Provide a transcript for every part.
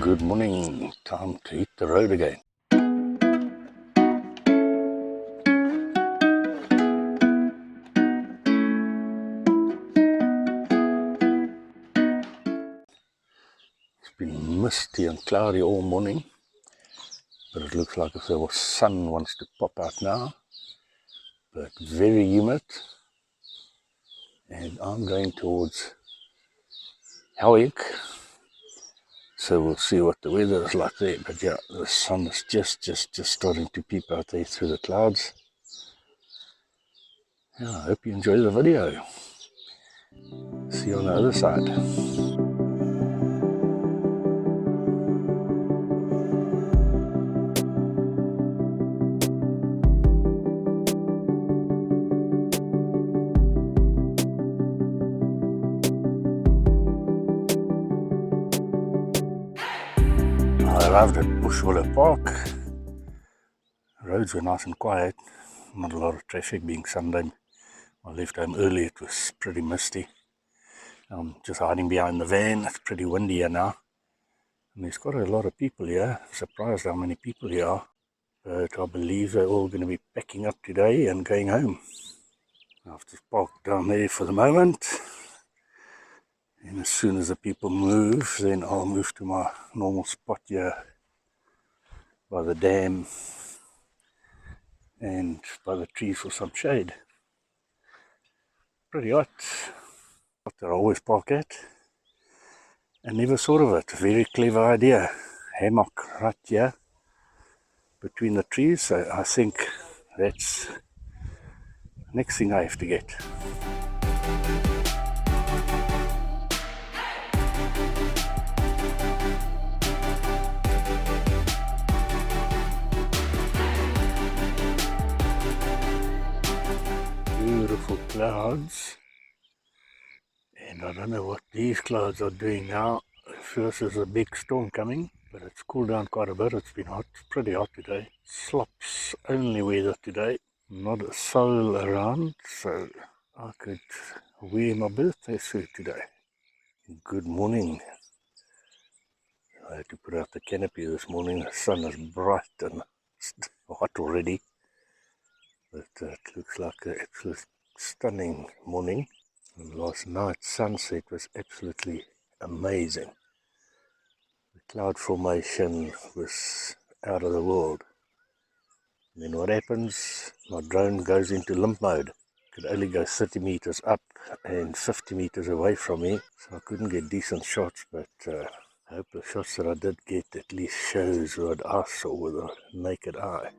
Good morning, time to hit the road again. It's been misty and cloudy all morning, but it looks like if the sun wants to pop out now, but very humid, and I'm going towards Howick, so we'll see what the weather is like there. But yeah, the sun is just starting to peep out there through the clouds. Yeah, I hope you enjoy the video. See you on the other side. I arrived at Bushwiller Park. Roads were nice and quiet, not a lot of traffic being Sunday. I left home early, it was pretty misty. I'm just hiding behind the van, it's pretty windy here now. And there's quite a lot of people here, I'm surprised how many people here are. But I believe they're all going to be packing up today and going home. I've just parked down there for the moment. And as soon as the people move, then I'll move to my normal spot here by the dam and by the trees for some shade. Pretty hot. What I always park at. I never thought of it. Very clever idea. Hammock right here between the trees. So I think that's the next thing I have to get. Beautiful clouds. And I don't know what these clouds are doing now. First there's a big storm coming, but it's cooled down quite a bit. It's been hot, it's pretty hot today. Slops only weather today. Not a soul around, so I could wear my birthday suit today. Good morning. I had to put out the canopy this morning. The sun is bright and it's hot already. But it looks like an absolute stunning morning. And last night's sunset was absolutely amazing. The cloud formation was out of the world. And then what happens? My drone goes into limp mode. Could only go 30 meters up and 50 meters away from me, so I couldn't get decent shots, but I hope the shots that I did get at least shows what I saw with a naked eye.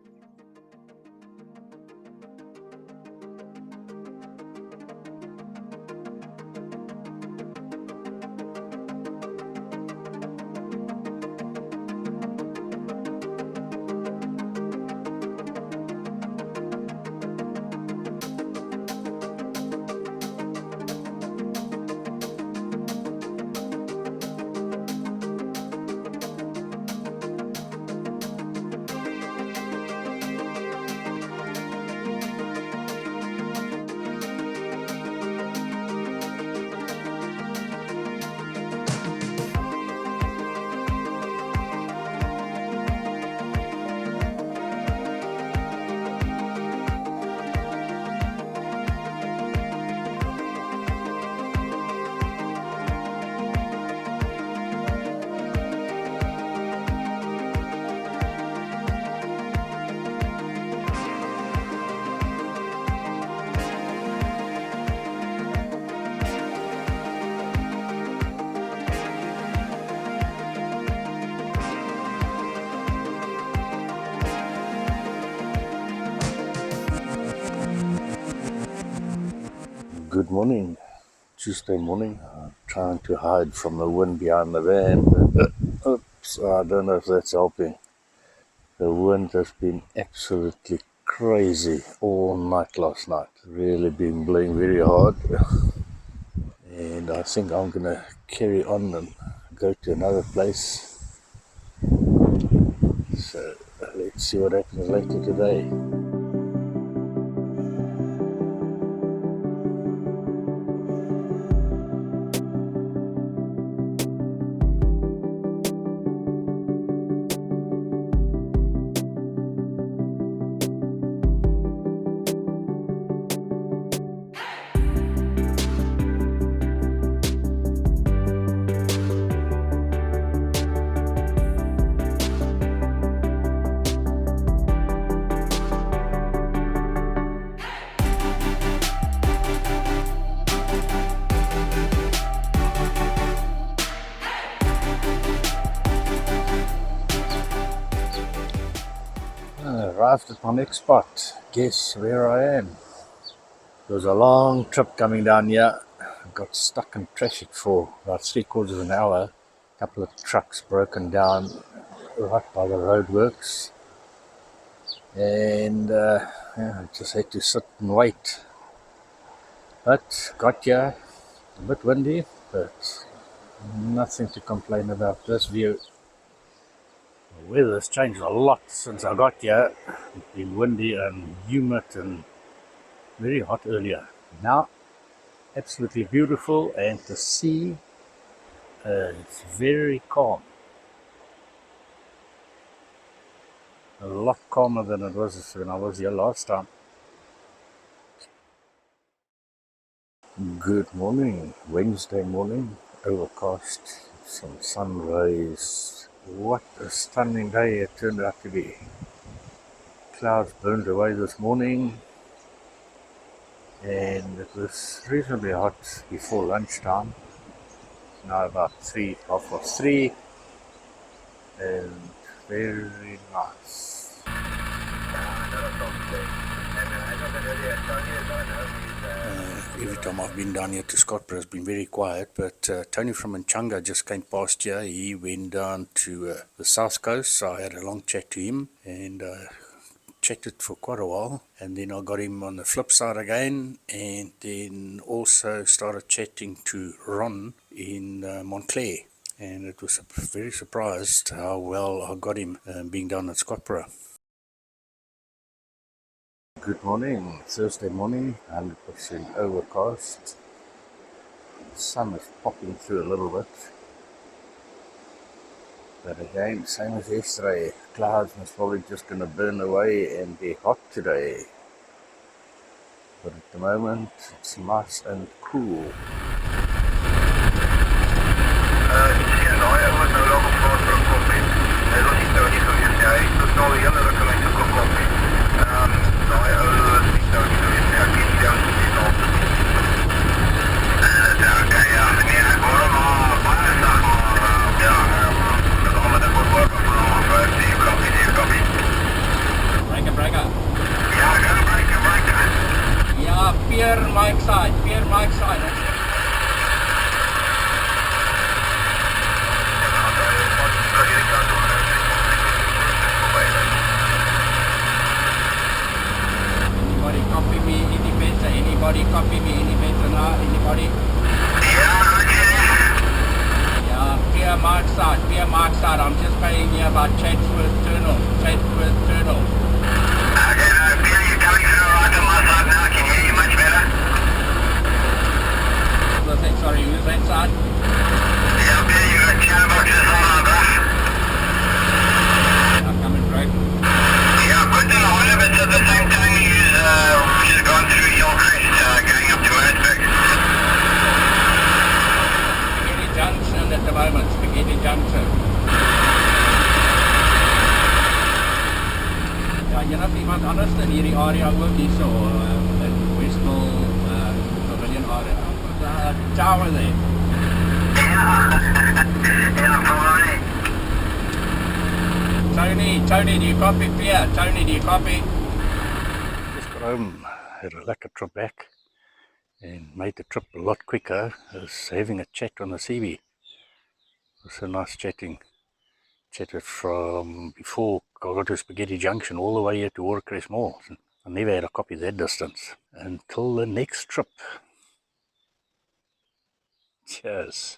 Good morning, Tuesday morning. I'm trying to hide from the wind behind the van, but oops, I don't know if that's helping. The wind has been absolutely crazy all night last night. Really been blowing very hard. And I think I'm going to carry on and go to another place. So let's see what happens later today. Arrived at my next spot. Guess where I am? It was a long trip coming down here. I got stuck in traffic for about 3/4 of an hour. A couple of trucks broken down right by the roadworks. And yeah, I just had to sit and wait. But got here, a bit windy, but nothing to complain about this view. The weather's changed a lot since I got here. It's been windy and humid and very hot earlier. Now, absolutely beautiful, and the sea is very calm. A lot calmer than it was when I was here last time. Good morning, Wednesday morning, overcast, some sun rays. What a stunning day it turned out to be. Clouds burned away this morning, and it was reasonably hot before lunchtime. It's now about 3:30, and very nice. Every time I've been down here to Scottburgh, it's been very quiet, but Tony from Nchanga just came past here. He went down to the south coast, so I had a long chat to him, and chatted for quite a while, and then I got him on the flip side again, and then also started chatting to Ron in Montclair, and it was very surprised how well I got him being down at Scottburgh. Good morning, Thursday morning, 100% overcast. The sun is popping through a little bit, but again, same as yesterday, clouds most probably just going to burn away and be hot today. But at the moment, it's nice and cool. Pier Mike side. Anybody copy me any better? Anybody copy me any better now? Anybody? Yeah, Pier Mike side. I'm just going here about Chatsworth Tunnel. Okay, Pierre, you're coming through right on my side now. Can you hear you much better? Sorry, who's that side? Yeah, Pierre, you've got channel boxes on my bruh. Yeah, coming right. Yeah, good to know. One of it's at the same time which has gone through Hillcrest, going up to Earthburg. Spaghetti Junction at the moment, Spaghetti Junction. Ja, enige iemand anders in hierdie area ook hierso in Westville Pavilion area. Tower there. Yeah, probably. Tony, do you copy, Pierre? Tony, do you copy? Just got home, had a lekker trip back, and made the trip a lot quicker as having a chat on the CB. It was so nice chatting. Chatted from before I got to Spaghetti Junction all the way here to Watercress Mall. I never had a copy that distance until the next trip. Cheers.